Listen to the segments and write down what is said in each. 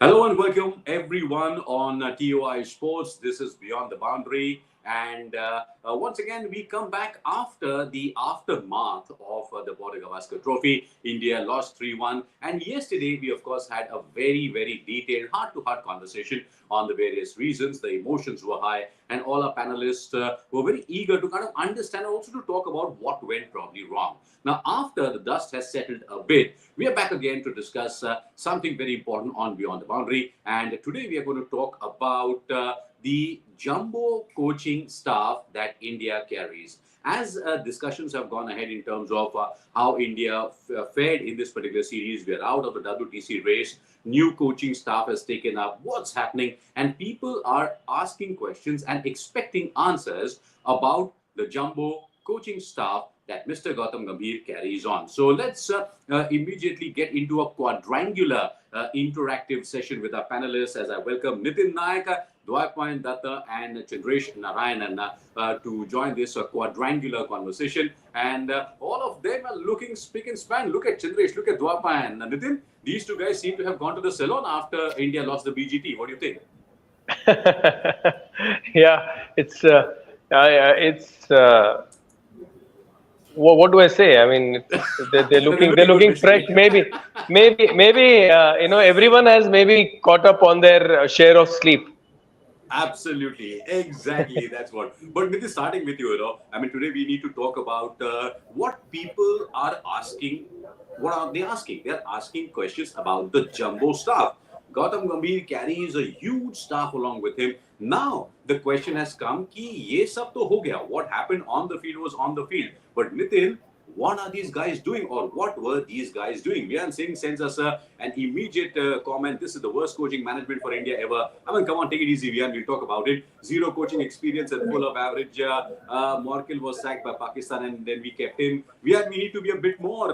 Hello and welcome everyone on TOI Sports. This is Beyond the Boundary. And once again, we come back after the aftermath of the Border Gavaskar Trophy. India lost 3-1. And yesterday, we of course had a very, very detailed, heart-to-heart conversation on the various reasons. The emotions were high, and all our panelists were very eager to kind of understand and also to talk about what went probably wrong. Now, after the dust has settled a bit, we are back again to discuss something very important on Beyond the Boundary. And today we are going to talk about the jumbo coaching staff that India carries. As discussions have gone ahead in terms of how India fared in this particular series, we are out of the WTC race. New coaching staff has taken up what's happening, and people are asking questions and expecting answers about the jumbo coaching staff that Mr. Gautam Gambhir carries on. So let's immediately get into a quadrangular interactive session with our panelists as I welcome Nitin Nayak, Dwaypayan Datta and Chandresh Narayanan to join this quadrangular conversation. And all of them are looking spick and span. Look at Chandresh, look at Dwaypayan. Nitin, these two guys seem to have gone to the salon after India lost the BGT. What do you think? Yeah, it's what do I say? I mean, they're looking fresh. Maybe everyone has maybe caught up on their share of sleep. Absolutely, exactly. That's what. But with this, starting with you, I mean, today we need to talk about what people are asking. What are they asking? They are asking questions about the jumbo staff. Gautam Gambhir carries a huge staff along with him. Now the question has come: कि ये सब तो हो गया. What happened on the field was on the field. But Nitin, what are these guys doing, or what were these guys doing? Vian Singh sends us an immediate comment. This is the worst coaching management for India ever. I mean, come on, take it easy, Vian. We'll talk about it. Zero coaching experience and full of average. Morkel was sacked by Pakistan, and then we kept him. We need to be a bit more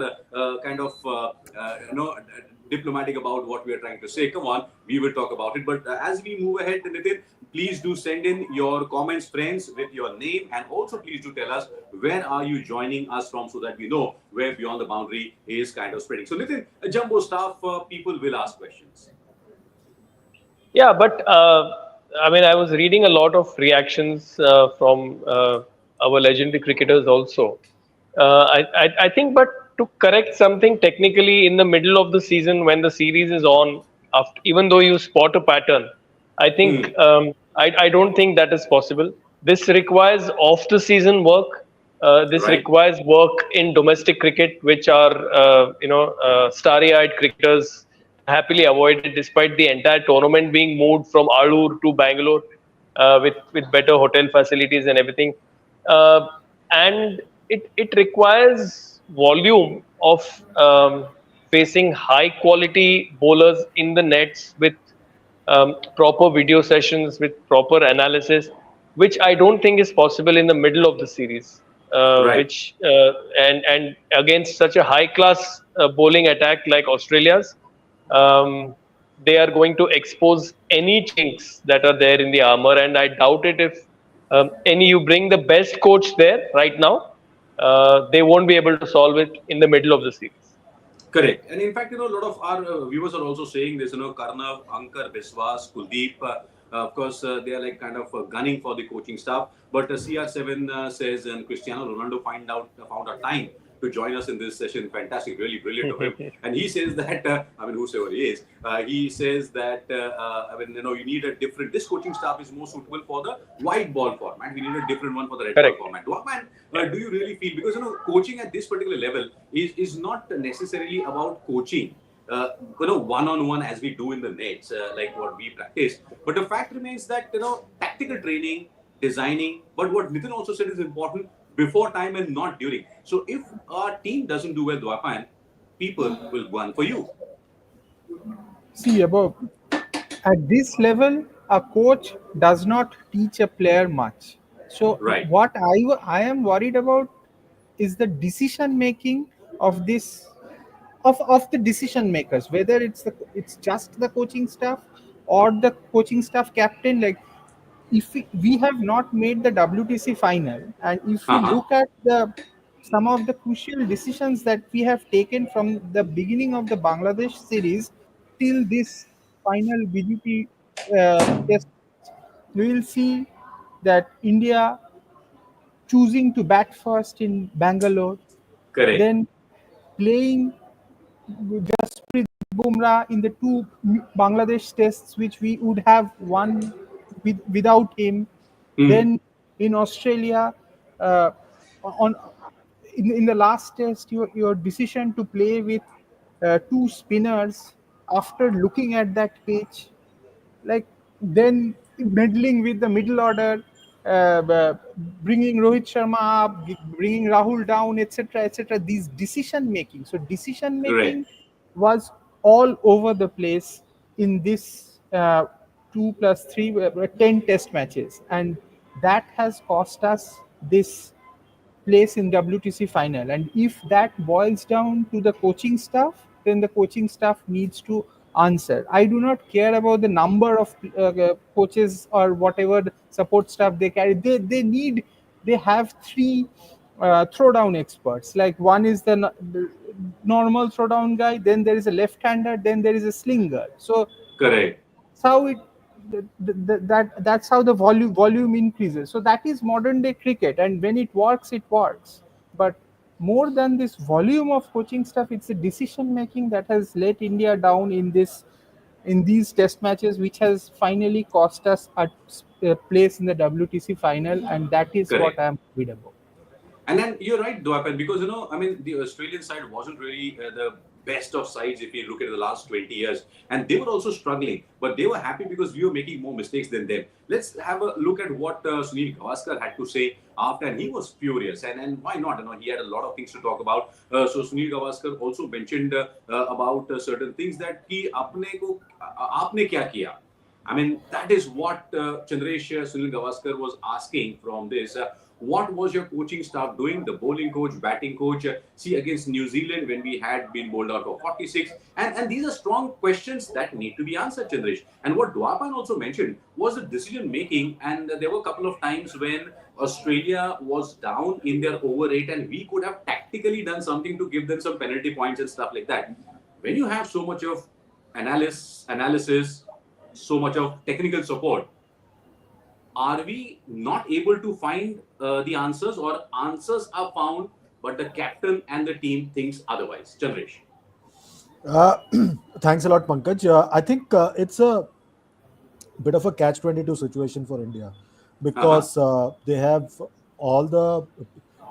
diplomatic about what we are trying to say. Come on, we will talk about it. But as we move ahead, Nitin, please do send in your comments, friends, with your name, and also please do tell us where are you joining us from so that we know where Beyond the Boundary is kind of spreading. So, Nitin, a jumbo staff, people will ask questions. Yeah, but I mean, I was reading a lot of reactions from our legendary cricketers also. I think, but to correct something technically in the middle of the season when the series is on, even though you spot a pattern, I think I don't think that is possible. This requires off the season work. This requires work in domestic cricket, which are starry-eyed cricketers happily avoided, despite the entire tournament being moved from Alur to Bangalore with better hotel facilities and everything. And it requires volume of facing high quality bowlers in the nets with proper video sessions, with proper analysis, which I don't think is possible in the middle of the series. And against such a high class bowling attack like Australia's, they are going to expose any chinks that are there in the armor, and I doubt it if you bring the best coach there right now, they won't be able to solve it in the middle of the series. Correct. And in fact, a lot of our viewers are also saying this, Karnav, Ankar, Biswas, Kuldeep, of course, they are like kind of gunning for the coaching staff. But CR7 says, and Cristiano Ronaldo found a time to join us in this session. Fantastic, really brilliant of him. And he says that, whosoever he is, he says that, you need a different, this coaching staff is more suitable for the white ball format. We need a different one for the red ball format. Do you really feel, because, coaching at this particular level is not necessarily about coaching, one-on-one as we do in the nets, like what we practice. But the fact remains that, tactical training, designing, but what Nitin also said is important, before time and not during. So if our team doesn't do well, Dwaypayan, people will run for you. See, at this level, a coach does not teach a player much. So what I am worried about is the decision making of this of the decision makers, whether it's just the coaching staff or the coaching staff captain. Like, if we have not made the WTC final, and if we look at some of the crucial decisions that we have taken from the beginning of the Bangladesh series till this final BGP test, we will see that India choosing to bat first in Bangalore, Correct. then playing Jasprit Bumrah in the two Bangladesh tests, which we would have won without him. Hmm. Then in Australia, uh, on in the last test, your decision to play with two spinners after looking at that pitch, like then meddling with the middle order, bringing Rohit Sharma up, bringing Rahul down, etc., etc. These decision making. So decision Correct. making was all over the place in this 2 plus 3, 10 test matches, and that has cost us this place in WTC final. And if that boils down to the coaching staff, then the coaching staff needs to answer. I do not care about the number of coaches or whatever the support staff they carry. They have three throwdown experts. Like one is the normal throwdown guy, then there is a left-hander, then there is a slinger. So Correct. that's how it that's how the volume increases. So that is modern day cricket, and when it works. But more than this volume of coaching stuff, it's the decision making that has let India down in these test matches, which has finally cost us a place in the WTC final, and that is what Correct. I am worried about. And then you're right, Dwapan, because I mean, the Australian side wasn't really the best of sides if you look at the last 20 years, and they were also struggling, but they were happy because we were making more mistakes than them. Let's have a look at what Sunil Gavaskar had to say after, and he was furious, and why not? He had a lot of things to talk about. So Sunil Gavaskar also mentioned about certain things that he apne ko aapne kya kiya. I mean, that is what Chandresh Sunil Gavaskar was asking from this. What was your coaching staff doing? The bowling coach, batting coach. See, against New Zealand, when we had been bowled out for 46. And these are strong questions that need to be answered, Chandresh. And what Dwapan also mentioned was the decision making. And there were a couple of times when Australia was down in their over rate, and we could have tactically done something to give them some penalty points and stuff like that. When you have so much of analysis, so much of technical support, are we not able to find the answers, or answers are found but the captain and the team thinks otherwise? Chandresh. Uh, Thanks a lot, Pankaj. I think it's a bit of a catch-22 situation for India Uh-huh. because they have all the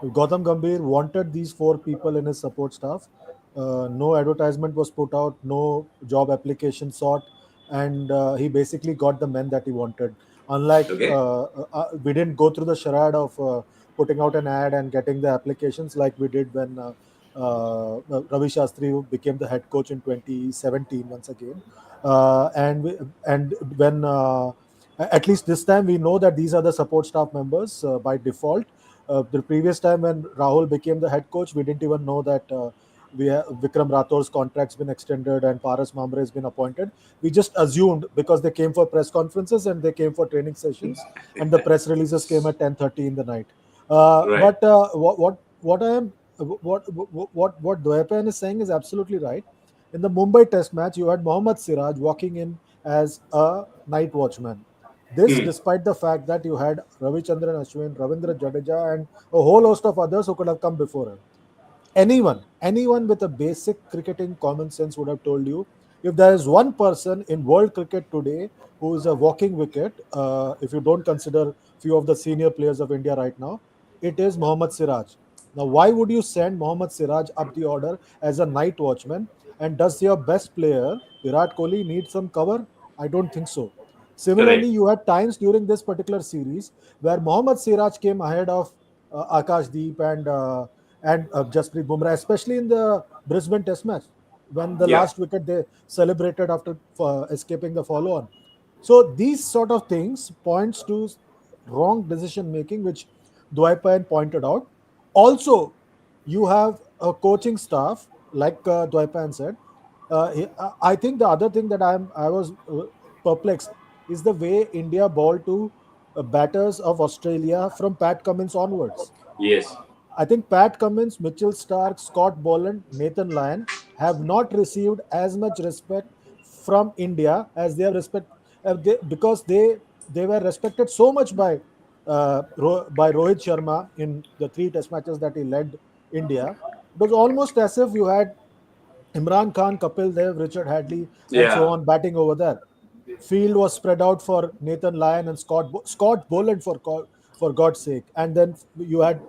Gautam Gambhir wanted these four people in his support staff. No advertisement was put out, no job application sought, and he basically got the men that he wanted. Unlike Okay. we didn't go through the charade of putting out an ad and getting the applications like we did when Ravi Shastri became the head coach in 2017 once again. And when at least this time we know that these are the support staff members by default. The previous time when Rahul became the head coach, we didn't even know that Vikram Rathor's contract's been extended and Paras Mamre has been appointed. We just assumed because they came for press conferences and they came for training sessions, and the press releases came at 10:30 in the night. Right. But what I am what Dwapan is saying is absolutely right. In the Mumbai Test match, you had Mohammad Siraj walking in as a night watchman. This, Hmm. despite the fact that you had Ravichandran Ashwin, Ravindra Jadeja, and a whole host of others who could have come before him. Anyone with a basic cricketing common sense would have told you, if there is one person in world cricket today who is a walking wicket, if you don't consider few of the senior players of India right now, it is Mohammad Siraj. Now, why would you send Mohammad Siraj up the order as a night watchman? And does your best player Virat Kohli need some cover? I don't think so. Similarly, Correct. you had times during this particular series where Mohammad Siraj came ahead of Akash Deep and Jasprit Bumrah, especially in the Brisbane Test match when the Yeah. last wicket they celebrated after escaping the follow-on. So these sort of things points to wrong decision making, which Dwaipayan pointed out. Also, you have a coaching staff, like Dwaipayan said. I think the other thing that I was perplexed is the way India bowled to batters of Australia from Pat Cummins onwards. Yes. I think Pat Cummins, Mitchell Stark, Scott Boland, Nathan Lyon have not received as much respect from India, as they have because they were respected so much by Rohit Sharma in the 3 Test matches that he led India. It was almost as if you had Imran Khan, Kapil Dev, Richard Hadley, and so Yeah. on batting over there. Field was spread out for Nathan Lyon and Scott Boland for God's sake, and then you had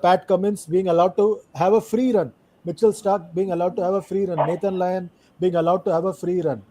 Pat Cummins being allowed to have a free run, Mitchell Stark being allowed to have a free run, Nathan Lyon being allowed to have a free run.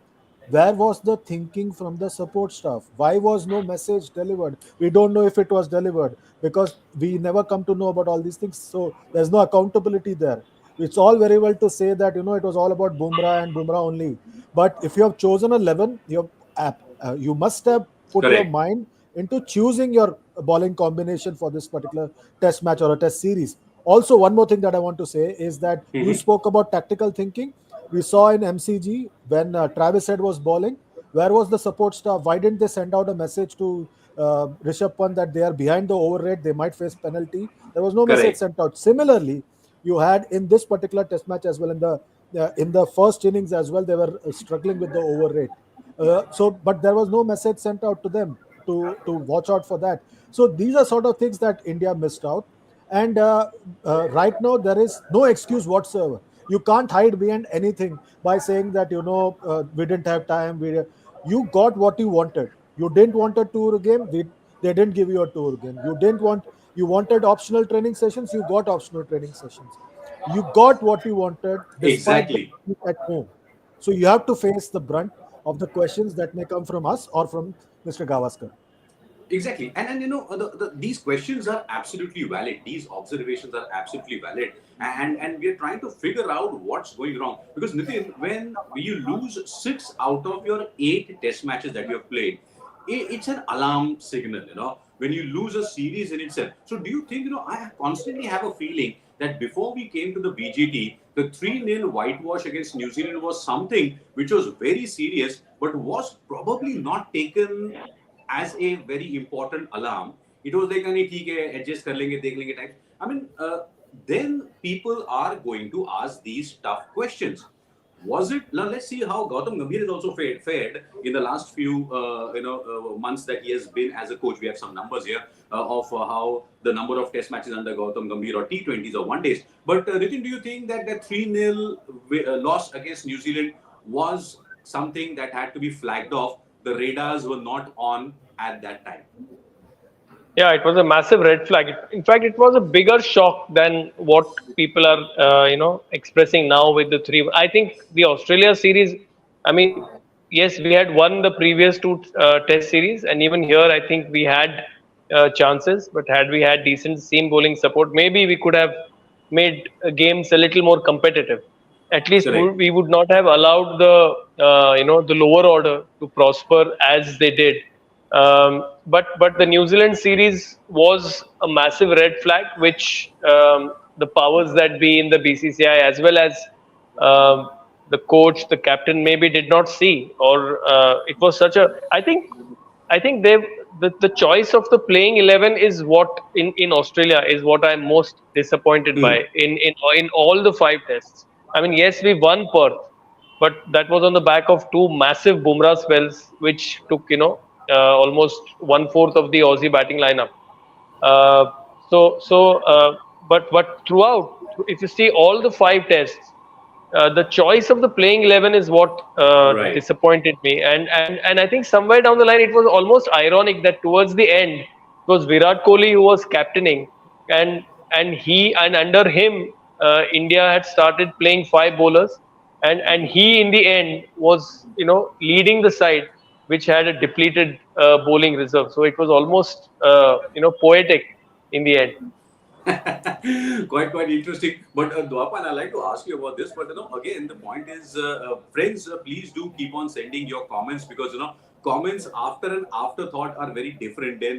Where was the thinking from the support staff? Why was no message delivered? We don't know if it was delivered because we never come to know about all these things. So there's no accountability there. It's all very well to say that it was all about Bumrah and Bumrah only. But if you have chosen 11, you must have put your Correct. mind into choosing your bowling combination for this particular test match or a test series. Also, one more thing that I want to say is that you Hmm. spoke about tactical thinking. We saw in MCG when Travis Head was bowling, where was the support staff? Why didn't they send out a message to Rishabh Pant that they are behind the over rate, they might face penalty? There was no message Correct. sent out. Similarly, you had in this particular test match as well in the first innings as well, they were struggling with the over rate. But there was no message sent out to them to watch out for that. So these are sort of things that India missed out. And right now there is no excuse whatsoever. You can't hide behind anything by saying that we didn't have time. You got what you wanted. You didn't want a tour game. They didn't give you a tour game. You wanted optional training sessions. You got optional training sessions. You got what you wanted despite the Exactly. at home. So you have to face the brunt of the questions that may come from us or from Mr. Gavaskar. Exactly. And these questions are absolutely valid. These observations are absolutely valid. And we are trying to figure out what's going wrong. Because Nitin, when you lose 6 out of your 8 test matches that you have played, it's an alarm signal, when you lose a series in itself. So do you think, I constantly have a feeling that before we came to the BGT, the 3-0 whitewash against New Zealand was something which was very serious, but was probably not taken as a very important alarm. It was like, "नहीं ठीक है, adjust कर लेंगे, देख लेंगे type." I mean, then people are going to ask these tough questions. Was it now? Let's see how Gautam Gambhir has also fared in the last few months that he has been as a coach. We have some numbers here of how the number of test matches under Gautam Gambhir or T20s or one days. But Nitin, do you think that that 3-0 loss against New Zealand was something that had to be flagged off? The radars were not on at that time. Yeah, it was a massive red flag. In fact, it was a bigger shock than what people are, expressing now with the three. I think the Australia series. I mean, yes, we had won the previous two Test series, and even here, I think we had chances. But had we had decent seam bowling support, maybe we could have made games a little more competitive. At least Correct. we would not have allowed the lower order to prosper as they did. But the New Zealand series was a massive red flag, which the powers that be in the BCCI as well as the coach, the captain, maybe did not see, or it was such a. I think the choice of the playing 11 is what in Australia is what I'm most disappointed by Hmm. in all the 5 tests. I mean, yes, we won Perth, but that was on the back of two massive Bumrah spells, which took almost 1/4 of the Aussie batting lineup. Uh, but throughout, if you see all the 5 tests, the choice of the playing 11 is what Right. disappointed me, and I think somewhere down the line it was almost ironic that towards the end it was Virat Kohli who was captaining, and under him India had started playing 5 bowlers, and he in the end was leading the side which had a depleted bowling reserve. So it was almost poetic in the end. Quite interesting. But Dwapan, I like to ask you about this. But again, the point is, friends, please do keep on sending your comments, because comments after an afterthought are very different than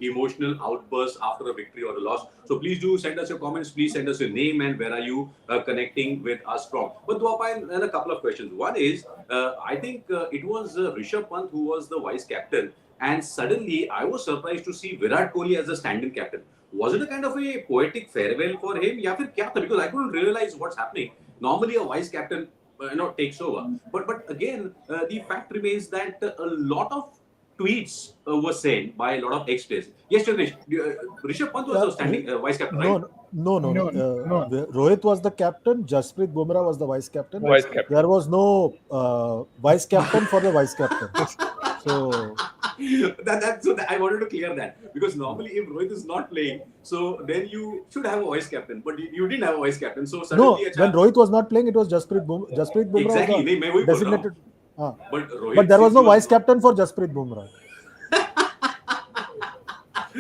emotional outbursts after a victory or a loss. So please do send us your comments. Please send us your name and where are you connecting with us from. But Dwapan, and a couple of questions. One is, I think it was Rishabh Pant who was the vice captain, and suddenly I was surprised to see Virat Kohli as the stand-in captain. Was it a kind of a poetic farewell for him? या फिर क्या था? Because I couldn't realize what's happening. Normally, a vice captain takes over. But again, the fact remains that a lot of tweets were sent by a lot of ex-players. Yes, Chandresh, Rishabh Pant was Yeah, the standing vice captain, right? no, no, no, no. No, no. Rohit was the captain. Jasprit Bumrah was the vice captain. Vice There captain. was no vice captain for the vice captain. So I wanted to clear that, because normally if Rohit is not playing, so then you should have a vice captain, but you didn't have a vice captain. So suddenly, no, when Rohit was not playing, it was Jasprit Bumrah was exactly, the नहीं मैं वही बोल रहा हूँ. designated. Uh, But but Rohit, there was since he no was vice captain for Jasprit Bumrah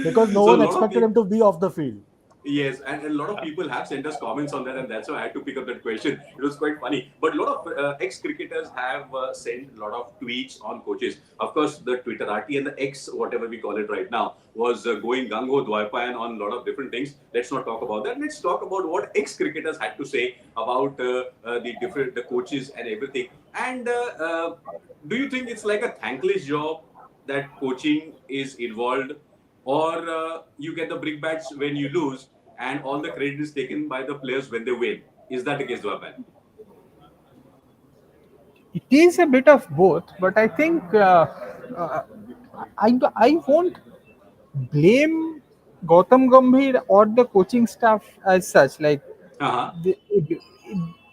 because no so a one lot of expected people. him to be off the field. Yes, and a lot of people have sent us comments on that, and that's why I had to pick up that question. It was quite funny. But a lot of ex-cricketers have sent a lot of tweets on coaches. Of course, the Twitterati and the X, whatever we call it right now, was going gung-ho Dwaipayan on a lot of different things. Let's not talk about that. Let's talk about what ex-cricketers had to say about the coaches and everything. And do you think it's like a thankless job that coaching is involved, or you get the brickbats when you lose, and all the credit is taken by the players when they win? Is that the case, Dwapan? It is a bit of both, but I think uh, I won't blame Gautam Gambhir or the coaching staff as such. Like Uh-huh. they,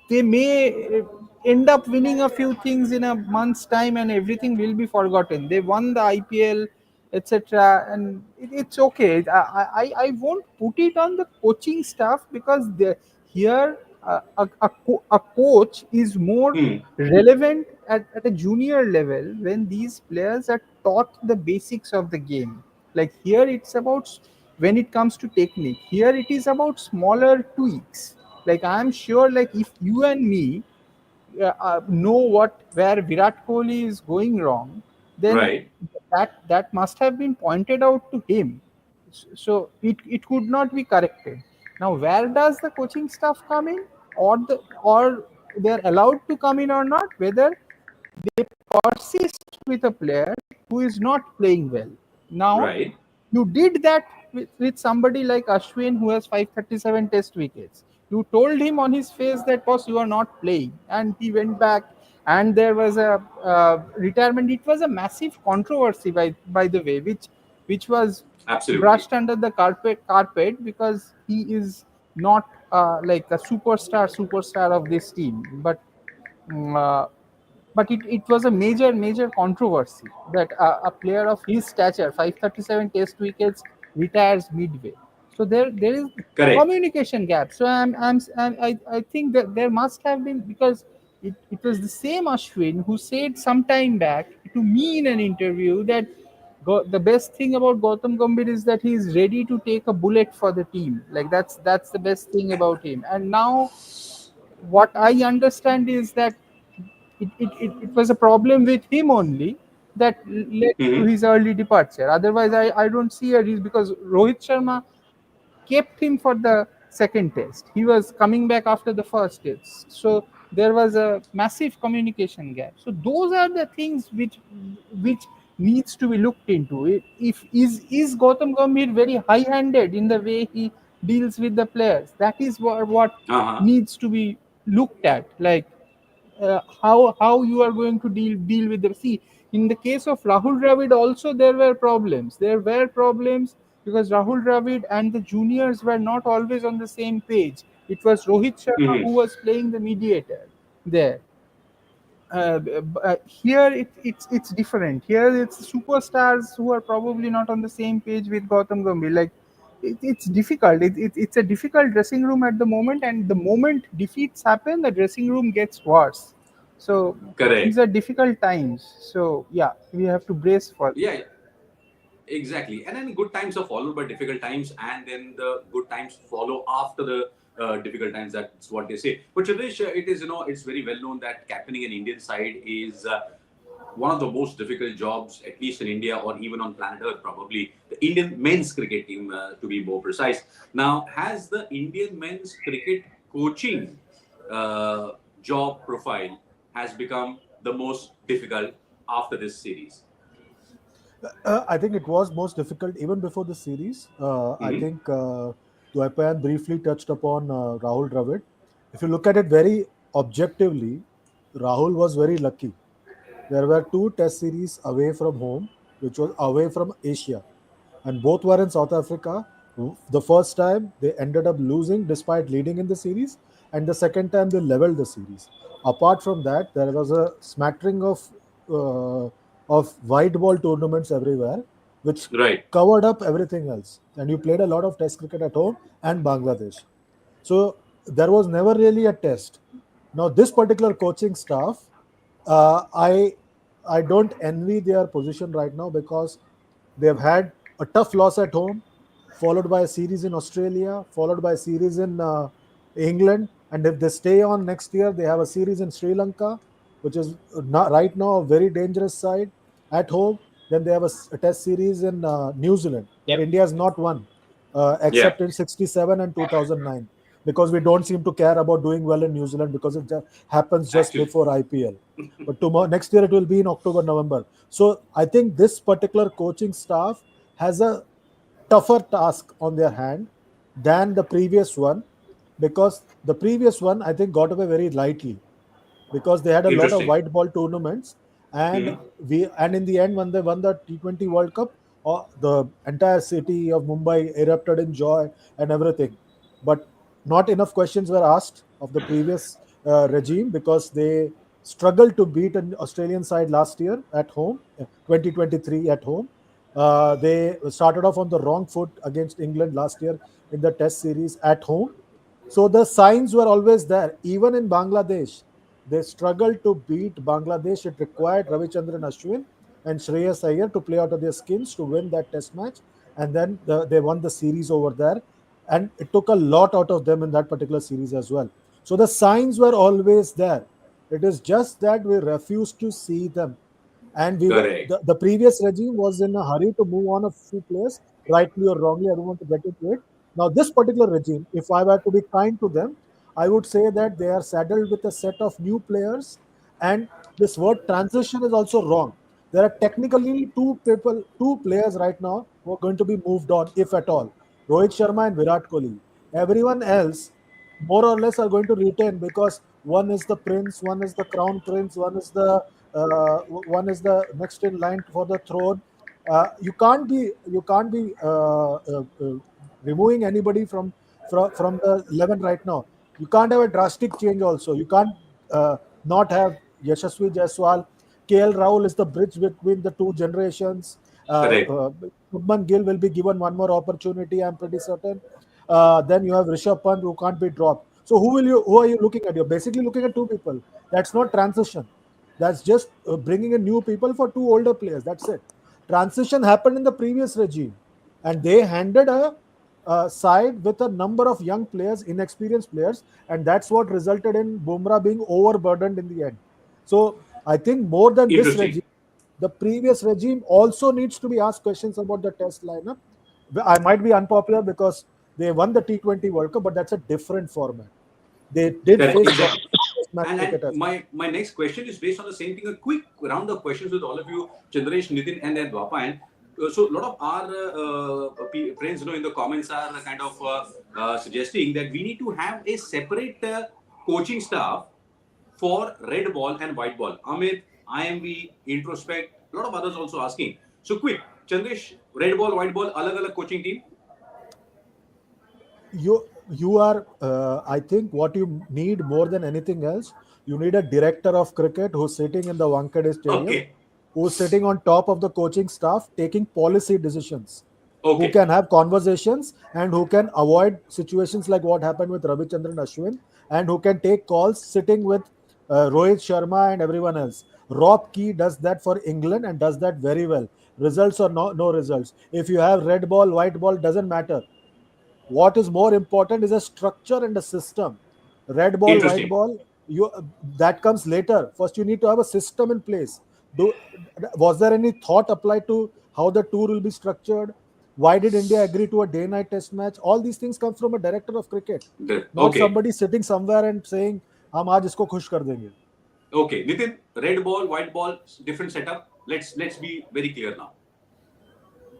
they may end up winning a few things in a month's time, and everything will be forgotten. They won the IPL, etc., and it's okay. I won't put it on the coaching staff, because here a coach is more Hmm. relevant at a junior level when these players are taught the basics of the game. Like here it's about, when it comes to technique, here it is about smaller tweaks. Like I'm sure, like if you and me know what where Virat Kohli is going wrong, then Right. that must have been pointed out to him. So it could not be corrected. Now where does the coaching staff come in, or they're allowed to come in or not, whether they persist with a player who is not playing well. Now, Right. you did that with somebody like Ashwin, who has 537 test wickets. You told him on his face that, boss, you are not playing. And he went back, and there was a retirement. It was a massive controversy, by the way, which was Absolutely. brushed under the carpet, because he is not like a superstar of this team. But it was a major controversy that a player of his stature, 537 test wickets, retires midway. So there is Correct. communication gap. So I think that there must have been, because it was the same Ashwin who said some time back to me in an interview that the best thing about Gautam Gambhir is that he is ready to take a bullet for the team. Like that's the best thing about him. And now what I understand is that it was a problem with him only that led to Hmm. his early departure. Otherwise, I don't see a reason, because Rohit Sharma kept him for the second test. He was coming back after the first test. So there was a massive communication gap. So those are the things which needs to be looked into. If is Gautam Gambhir very high-handed in the way he deals with the players? That is what Uh-huh. needs to be looked at. Like how you are going to deal with the, see, in the case of Rahul Dravid also there were problems because Rahul Dravid and the juniors were not always on the same page. It was Rohit Sharma Hmm. who was playing the mediator there. Here it's different. Here it's superstars who are probably not on the same page with Gautam Gambhir. Like it's difficult. It's a difficult dressing room at the moment, and the moment defeats happen, the dressing room gets worse. So these Correct. are difficult times. So yeah, we have to brace for that. Yeah, exactly. And then good times are followed by difficult times, and then the good times follow after the difficult times. That's what they say. But Chandesh, it is, it's very well known that captaining an Indian side is one of the most difficult jobs, at least in India or even on planet Earth, probably the Indian men's cricket team, to be more precise. Now, has the Indian men's cricket coaching uh, job profile has become the most difficult after this series? I think it was most difficult even before the series. I Hmm. think Dwaipayan briefly touched upon Rahul Dravid. If you look at it very objectively, Rahul was very lucky. There were two test series away from home, which was away from Asia, and both were in South Africa. The first time they ended up losing despite leading in the series, and the second time they leveled the series. Apart from that, there was a smattering uh, of white ball tournaments everywhere, which Right. covered up everything else. And you played a lot of Test cricket at home and Bangladesh. So there was never really a test. Now this particular coaching staff, uh, I I don't envy their position right now because they've had a tough loss at home, followed by a series in Australia, followed by a series in England, and if they stay on next year, they have a series in Sri Lanka, which is not, right now a very dangerous side at home. Then they have a test series in New Zealand, where India has not won, Yeah. except in '67 and 2009, because we don't seem to care about doing well in New Zealand because it happens just Actually. before IPL. But tomorrow, next year, it will be in October, November. So I think this particular coaching staff has a tougher task on their hand than the previous one, because the previous one I think got away very lightly because they had a lot of Interesting. white ball tournaments, and Hmm. in the end when they won the T20 World Cup, the entire city of Mumbai erupted in joy and everything. But not enough questions were asked of the previous regime because they struggled to beat an Australian side last year at home, 2023 at home. They started off on the wrong foot against England last year in the Test series at home. So the signs were always there. Even in Bangladesh, they struggled to beat Bangladesh. It required Ravichandran Ashwin and Shreyas Iyer to play out of their skins to win that test match. And then they won the series over there. And it took a lot out of them in that particular series as well. So the signs were always there. It is just that we refused to see them, and Correct. the previous regime was in a hurry to move on a few players, rightly or wrongly. I don't want to get into it. Now, this particular regime, if I were to be kind to them, I would say that they are saddled with a set of new players, and this word transition is also wrong. There are technically two players right now who are going to be moved on, if at all. Rohit Sharma and Virat Kohli. Everyone else, more or less, are going to retain because one is the prince, one is the crown prince, one is the next in line for the throne. You can't be removing anybody from the 11 right now. You can't have a drastic change also. You can't not have Yashasvi Jaiswal. KL Rahul is the bridge between the two generations. Correct. Shubman Gill will be given one more opportunity, I'm pretty certain. Then you have Rishabh Pant who can't be dropped. So who are you looking at? You're basically looking at two people. That's not transition. That's just bringing in new people for two older players. That's it. Transition happened in the previous regime, and they handed a side with a number of young players, inexperienced players, and that's what resulted in Bumrah being overburdened in the end. So I think more than this Interesting. regime, the previous regime also needs to be asked questions about the test lineup. I might be unpopular because they won the T20 World Cup, but that's a different format. They did Correct. face Exactly. Test match And cricket as well. my next question is based on the same thing. A quick round of questions with all of you, Chandresh, Nitin, and then Dwapa. And so a lot of our friends, in the comments are kind of suggesting that we need to have a separate coaching staff for red ball and white ball. Amit, IMV, Introspect, a lot of others also asking. So quick, Chandresh, red ball, white ball, alag coaching team. You are I think what you need more than anything else, you need a director of cricket who's sitting in the Wankhede Stadium, Okay. who's sitting on top of the coaching staff taking policy decisions, who Okay. can have conversations and who can avoid situations like what happened with Ravichandran Ashwin, and who can take calls sitting with Rohit Sharma and everyone else. Rob Key does that for England and does that very well. Results or no results. If you have red ball, white ball, doesn't matter. What is more important is a structure and a system. Red ball, white Interesting. ball, you that comes later. First, you need to have a system in place. Do Was there any thought applied to how the tour will be structured? Why did India agree to a day-night test match? All these things come from a director of cricket, not Okay. somebody sitting somewhere and saying, "हम आज इसको खुश कर देंगे." Okay, Nitin, red ball, white ball, different setup. Let's be very clear now.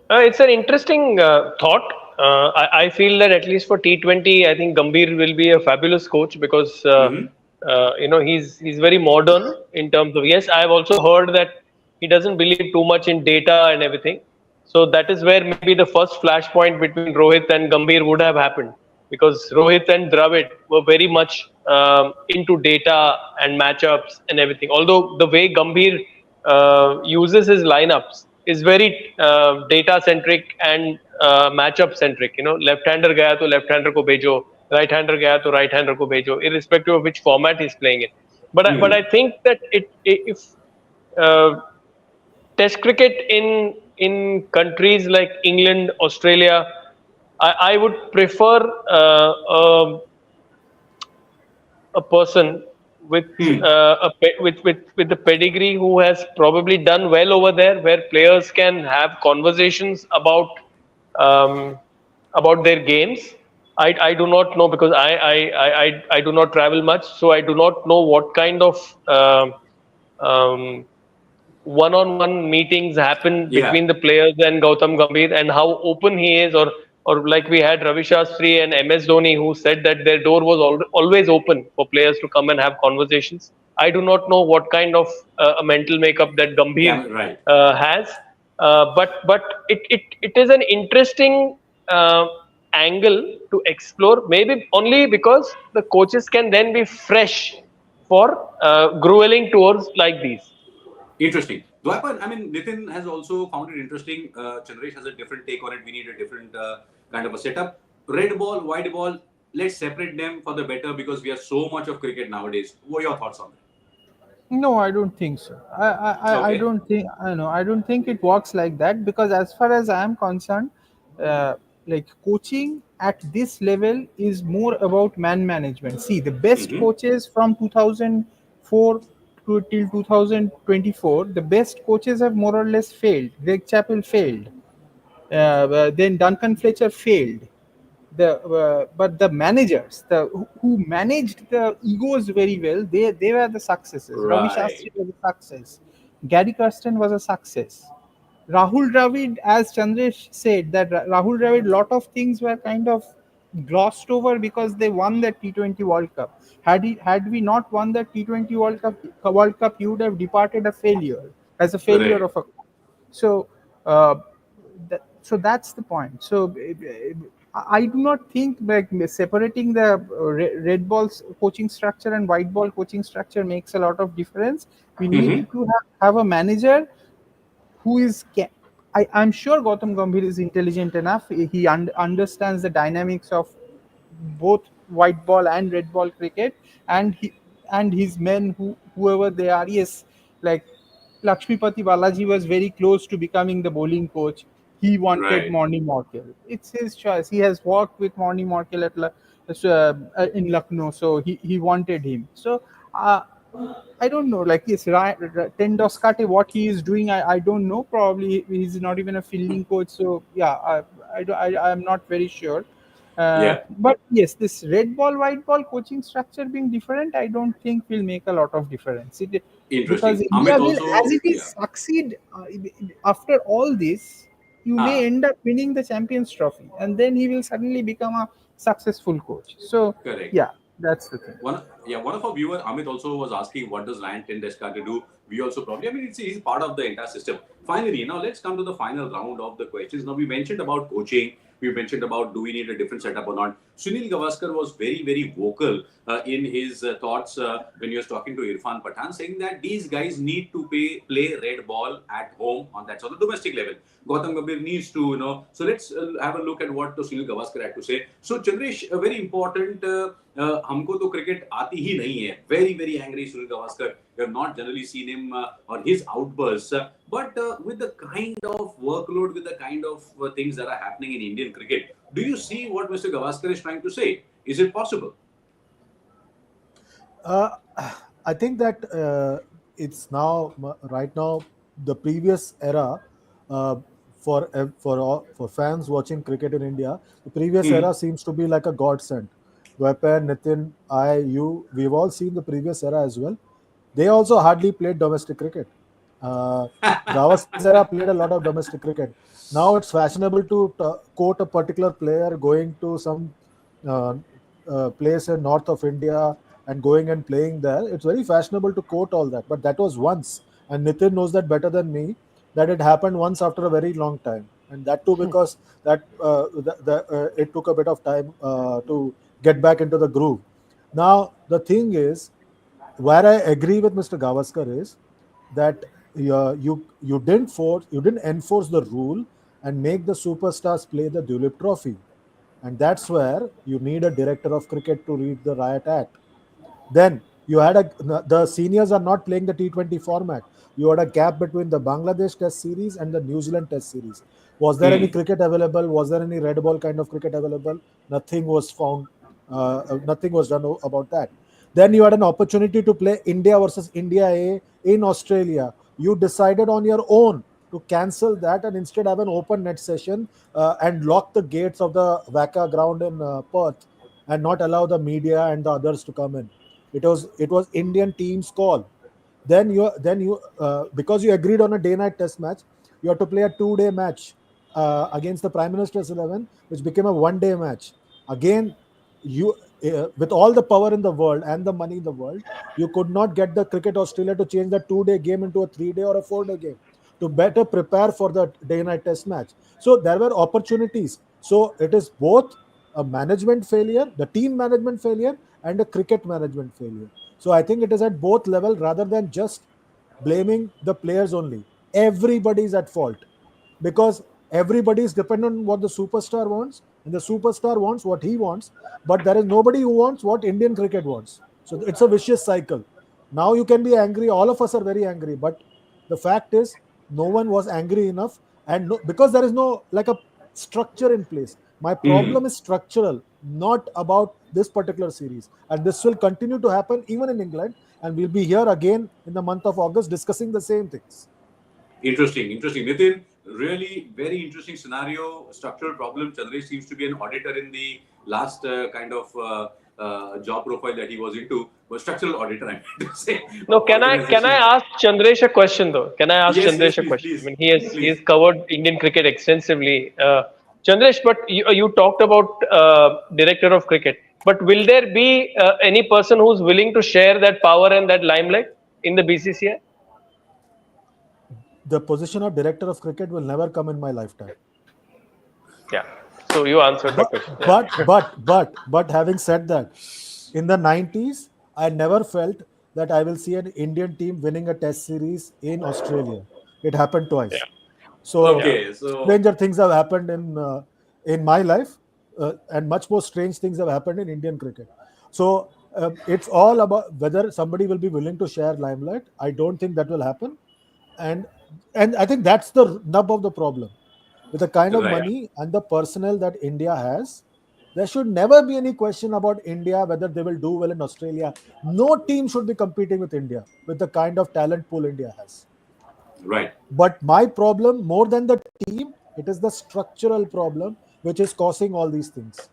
It's an interesting thought. I feel that at least for T20, I think Gambhir will be a fabulous coach because Mm-hmm. He's very modern in terms of, yes, I've also heard that he doesn't believe too much in data and everything. So that is where maybe the first flashpoint between Rohit and Gambhir would have happened, because Rohit and Dravid were very much into data and matchups and everything. Although the way Gambhir uses his lineups is very data centric and matchup centric. Left-hander gaya to left-hander ko bhejo, right-hander gaya to right-hander ko bhejo, irrespective of which format he's playing in. But I think that if uh, Test cricket in countries like England, Australia, I would prefer a person with with the pedigree who has probably done well over there, where players can have conversations um, about their games. I do not know, because I do not travel much, so I do not know what kind of um, one-on-one meetings happen Yeah. between the players and Gautam Gambhir, and how open he is, or like we had Ravi Shastri and MS Dhoni, who said that their door was always open for players to come and have conversations. I do not know what kind of a mental makeup that Gambhir Right. has, but it is an interesting angle to explore. Maybe only because the coaches can then be fresh for grueling tours like these. Interesting. Dwapar, I mean, Nitin has also found it interesting. Chandresh has a different take on it. We need a different kind of a setup. Red ball, white ball, let's separate them for the better, because we have so much of cricket nowadays. What are your thoughts on that? No, I don't think so. I Okay. don't think I know. I don't think it works like that, because as far as I am concerned, uh, like coaching at this level is more about man management. See, the best Mm-hmm. coaches from 2004 to till 2024, the best coaches have more or less failed. Greg Chappell failed. Then Duncan Fletcher failed. But the managers, who managed the egos very well, they were the successes. Ravi Right. Shastri was a success. Gary Kirsten was a success. Rahul Dravid, as Chandresh said, that Rahul Dravid, lot of things were kind of glossed over because they won the T20 World Cup. Had we not won the T20 World Cup, you would have departed a failure, as a failure Right. of a. So, uh, so that's the point. So, I do not think like separating the red ball coaching structure and white ball coaching structure makes a lot of difference. We need Mm-hmm. to have a manager who is. I'm sure Gautam Gambhir is intelligent enough. He understands the dynamics of both white ball and red ball cricket, and his men, whoever they are. Yes, like Lakshmipati Balaji was very close to becoming the bowling coach. He wanted Right. Morny Morkel. It's his choice. He has worked with Morny Morkel in Lucknow, so he wanted him. So I don't know. Like, yes, Ten Doskate, what he is doing, I don't know. Probably he's not even a fielding coach. So yeah, I'm not very sure. Yeah. But yes, this red ball, white ball coaching structure being different, I don't think will make a lot of difference. Because Interesting. India Amit will, as also, it is, yeah. succeed after all this. You may Ah, end up winning the Champions Trophy, and then he will suddenly become a successful coach. So correct. yeah, that's the thing. One of our viewer Amit also was asking, what does Ryan Tendesca to do? We also probably, I mean, he's part of the entire system. Finally, now let's come to the final round of the questions. Now we mentioned about coaching. We mentioned about, do we need a different setup or not. Sunil Gavaskar was very vocal in his thoughts when he was talking to Irfan Pathan, saying that these guys need to play red ball at home, on that's on the domestic level. Gautam Gambhir needs to, So let's have a look at what Sunil Gavaskar had to say. So Chandresh, a very important. हमको तो cricket आती ही नहीं है. Very angry Sunil Gavaskar. We have not generally seen him or his outbursts, but with the kind of workload, with the kind of things that are happening in Indian cricket, do you see what Mr. Gavaskar is trying to say? Is it possible? Uh, I think that it's now right now the previous era uh, for fans watching cricket in India. The previous Hmm. era seems to be like a godsend. Weapon, Nitin, we've all seen the previous era as well. They also hardly played domestic cricket. Uh, Gavaskar's era played a lot of domestic cricket. Now it's fashionable to quote a particular player going to some uh, place in north of India and going and playing there. It's very fashionable to quote all that, but that was once, and Nitin knows that better than me, that it happened once after a very long time, and that too because that it took a bit of time to get back into the groove. Now the thing is, where I agree with Mr. Gavaskar is that you didn't enforce the rule and make the superstars play the Dulip Trophy, and that's where you need a director of cricket to read the riot act. Then you had the seniors are not playing the T20 format. You had a gap between the Bangladesh Test series and the New Zealand Test series. Was there any cricket available? Was there any red ball kind of cricket available? Nothing was found. Nothing was done about that. Then you had an opportunity to play India versus India A in Australia. You decided on your own to cancel that and instead have an open net session and lock the gates of the WACA ground in Perth and not allow the media and the others to come in. It was Indian team's call. Then you because you agreed on a day-night test match, you have to play a 2-day match against the Prime Minister's 11, which became a 1-day match. Again, you with all the power in the world and the money in the world, you could not get the Cricket Australia to change the 2-day game into a 3-day or a 4-day game to better prepare for the day-night test match. So there were opportunities. So it is both a management failure, the team management failure, and a cricket management failure. So I think it is at both level rather than just blaming the players only. Everybody is at fault because everybody is dependent on what the superstar wants, and the superstar wants what he wants, but there is nobody who wants what Indian cricket wants. So it's a vicious cycle. Now you can be angry. All of us are very angry, but the fact is no one was angry enough, and because there is no like a structure in place. My problem is structural, not about this particular series, and this will continue to happen even in England, and we'll be here again in the month of August discussing the same things. Interesting. Nitin, really very interesting scenario, structural problem. Chandresh seems to be an auditor in the last kind of job profile that he was into, but structural auditor, I meant to say. No, can I ask Chandresh a question though? Can I ask Yes, Chandresh a please, question? please, I mean, he please. has covered Indian cricket extensively. Chandresh, but you talked about director of cricket. But will there be any person who's willing to share that power and that limelight in the BCCI? The position of director of cricket will never come in my lifetime. Yeah. So you answered the question. But having said that, in the 90s, I never felt that I will see an Indian team winning a test series in Australia. It happened twice. So stranger things have happened in my life, and much more strange things have happened in Indian cricket. So it's all about whether somebody will be willing to share limelight. I don't think that will happen, and I think that's the nub of the problem. With the kind of money and the personnel that India has, there should never be any question about India whether they will do well in Australia. No team should be competing with India with the kind of talent pool India has. Right. But my problem, more than the team, it is the structural problem which is causing all these things.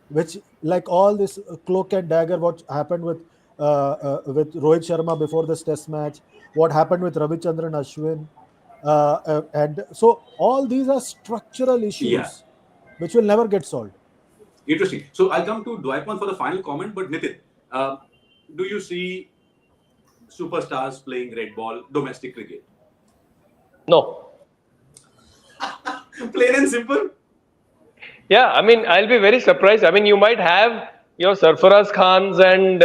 Which, like all this cloak and dagger, what happened with Rohit Sharma before this test match, what happened with Ravichandran Ashwin, and so all these are structural issues which will never get solved. Interesting. So I'll come to Dwaipan for the final comment, but Nitin, do you see superstars playing red ball domestic cricket? No. Plain and simple. Yeah, I mean, I'll be very surprised. I mean, you might have your Sarfaraz Khans and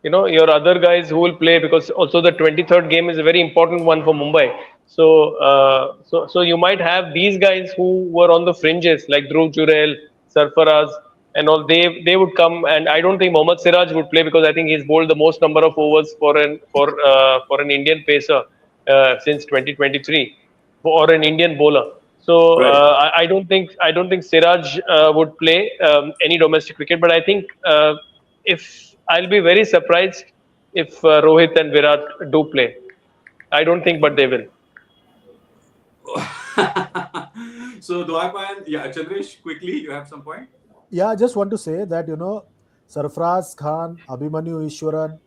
your other guys who will play, because also the 23rd game is a very important one for Mumbai. So you might have these guys who were on the fringes like Dhruv Jurel, Sarfaraz, and all. They would come, and I don't think Mohammad Siraj would play because I think he's bowled the most number of overs for an Indian pacer since 2023, or an Indian bowler. So I don't think Siraj would play any domestic cricket, but I think if I'll be very surprised if Rohit and Virat do play. I don't think, but they will. So Dwaipan, Chandresh, quickly, you have some point? Yeah, I just want to say that Sarfaraz Khan, Abhimanyu Ishwaran,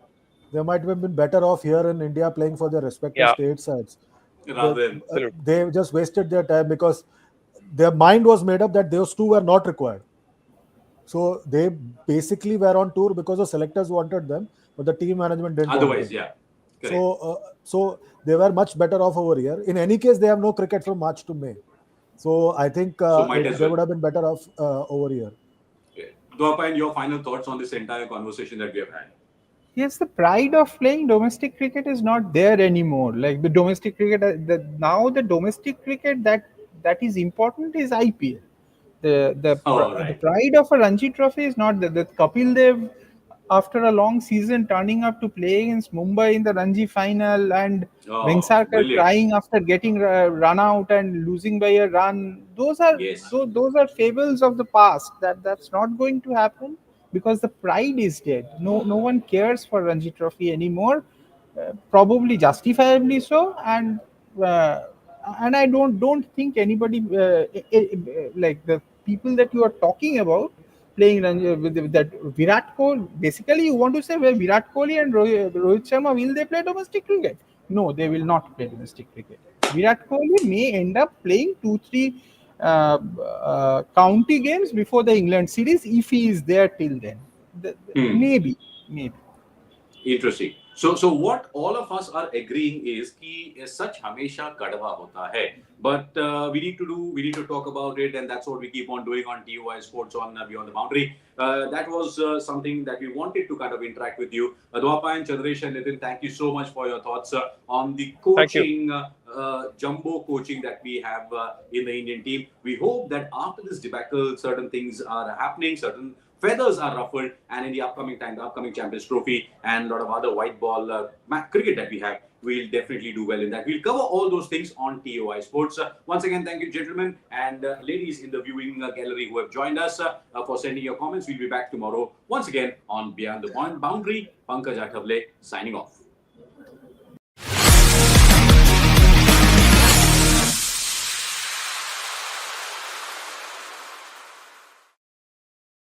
they might have been better off here in India playing for their respective state sides. They just wasted their time because their mind was made up that those two were not required. So they basically were on tour because the selectors wanted them, but the team management didn't want Otherwise, them. yeah. Correct. So they were much better off over here. In any case, they have no cricket from March to May. So I think So might as they well. would have been better off over here. Okay. Dwapa, and your final thoughts on this entire conversation that we have had? Yes, the pride of playing domestic cricket is not there anymore. Like the domestic cricket, now the domestic cricket that is important is IPL. All The right. pride of a Ranji Trophy is not that. Kapil Dev, after a long season, turning up to play against Mumbai in the Ranji final, and Oh, Vengsarkar brilliant. crying after getting run out and losing by a run. Yes. Those are fables of the past. That's not going to happen because the pride is dead. No one cares for Ranji Trophy anymore. Probably justifiably so, uh, and I don't think anybody like the people that you are talking about playing with that Virat Kohli. Basically, you want to say where Virat Kohli and Rohit Sharma, will they play domestic cricket? No, they will not play domestic cricket. Virat Kohli may end up playing 2-3 county games before the England series if he is there till then. Hmm. Maybe. Interesting. So what all of us are agreeing is कि सच हमेशा कड़वा होता है. But we need to talk about it, and that's what we keep on doing on TOI Sports on Beyond the Boundary. That was something that we wanted to kind of interact with you. Dwapa and Chandresh and Nitin, thank you so much for your thoughts on the Thank you. coaching, jumbo coaching that we have in the Indian team. We hope that after this debacle, certain things are happening, certain feathers are ruffled, and in the upcoming time, the upcoming Champions Trophy and a lot of other white ball cricket that we have, we'll definitely do well in that. We'll cover all those things on TOI Sports. Once again, thank you, gentlemen and ladies in the viewing gallery who have joined us for sending your comments. We'll be back tomorrow once again on Beyond the Boundary. Pankaj Athavale signing off.